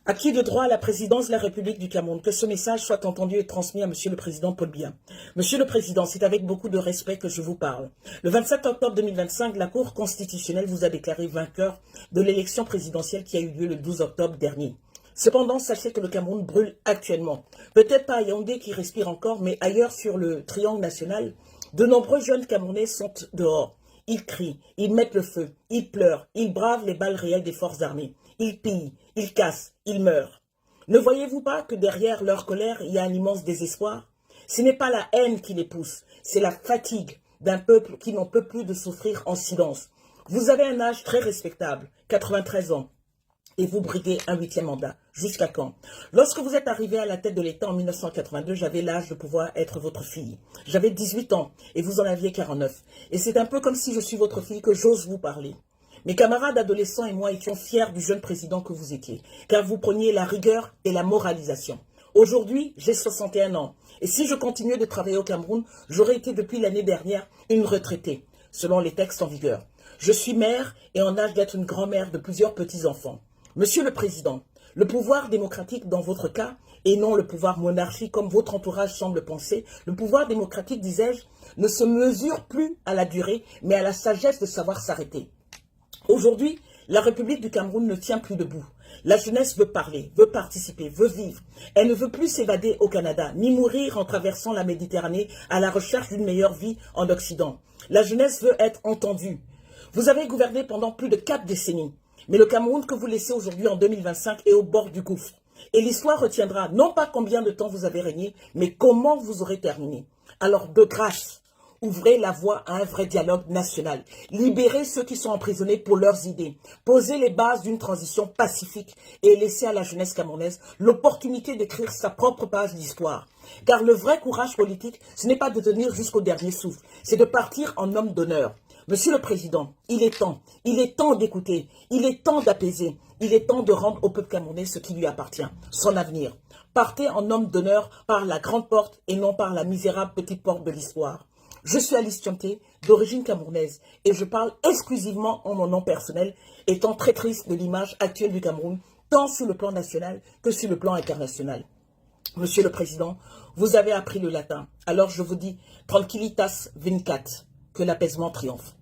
À qui de droit à la présidence de la République du Cameroun? Que ce message soit entendu et transmis à Monsieur le Président Paul Biya. Monsieur le Président, c'est avec beaucoup de respect que je vous parle. Le 27 octobre 2025, la Cour constitutionnelle vous a déclaré vainqueur de l'élection présidentielle qui a eu lieu le 12 octobre dernier. Cependant, sachez que le Cameroun brûle actuellement. Peut-être pas à Yaoundé qui respire encore, mais ailleurs sur le triangle national, de nombreux jeunes Camerounais sont dehors. Ils crient, ils mettent le feu, ils pleurent, ils bravent les balles réelles des forces armées. Ils pillent, ils cassent, ils meurent. Ne voyez-vous pas que derrière leur colère, il y a un immense désespoir? Ce n'est pas la haine qui les pousse, c'est la fatigue d'un peuple qui n'en peut plus de souffrir en silence. Vous avez un âge très respectable, 93 ans, et vous briguez un 8e mandat. Jusqu'à quand? Lorsque vous êtes arrivé à la tête de l'État en 1982, j'avais l'âge de pouvoir être votre fille. J'avais 18 ans et vous en aviez 49. Et c'est un peu comme si je suis votre fille que j'ose vous parler. Mes camarades adolescents et moi étions fiers du jeune président que vous étiez, car vous preniez la rigueur et la moralisation. Aujourd'hui, j'ai 61 ans, et si je continuais de travailler au Cameroun, j'aurais été depuis l'année dernière une retraitée, selon les textes en vigueur. Je suis mère et en âge d'être une grand-mère de plusieurs petits-enfants. Monsieur le Président, le pouvoir démocratique dans votre cas, et non le pouvoir monarchique comme votre entourage semble penser, le pouvoir démocratique, disais-je, ne se mesure plus à la durée, mais à la sagesse de savoir s'arrêter. Aujourd'hui, la République du Cameroun ne tient plus debout. La jeunesse veut parler, veut participer, veut vivre. Elle ne veut plus s'évader au Canada, ni mourir en traversant la Méditerranée à la recherche d'une meilleure vie en Occident. La jeunesse veut être entendue. Vous avez gouverné pendant plus de 4 décennies. Mais le Cameroun que vous laissez aujourd'hui en 2025 est au bord du gouffre. Et l'histoire retiendra non pas combien de temps vous avez régné, mais comment vous aurez terminé. Alors de grâce, ouvrez la voie à un vrai dialogue national. Libérez ceux qui sont emprisonnés pour leurs idées. Posez les bases d'une transition pacifique et laissez à la jeunesse camerounaise l'opportunité d'écrire sa propre page d'histoire. Car le vrai courage politique, ce n'est pas de tenir jusqu'au dernier souffle, c'est de partir en homme d'honneur. Monsieur le Président, il est temps d'écouter, il est temps d'apaiser, il est temps de rendre au peuple camerounais ce qui lui appartient, son avenir. Partez en homme d'honneur par la grande porte et non par la misérable petite porte de l'histoire. Je suis Alice Thionté, d'origine camerounaise, et je parle exclusivement en mon nom personnel, étant très triste de l'image actuelle du Cameroun, tant sur le plan national que sur le plan international. Monsieur le Président, vous avez appris le latin, alors je vous dis, tranquillitas vincat, que l'apaisement triomphe.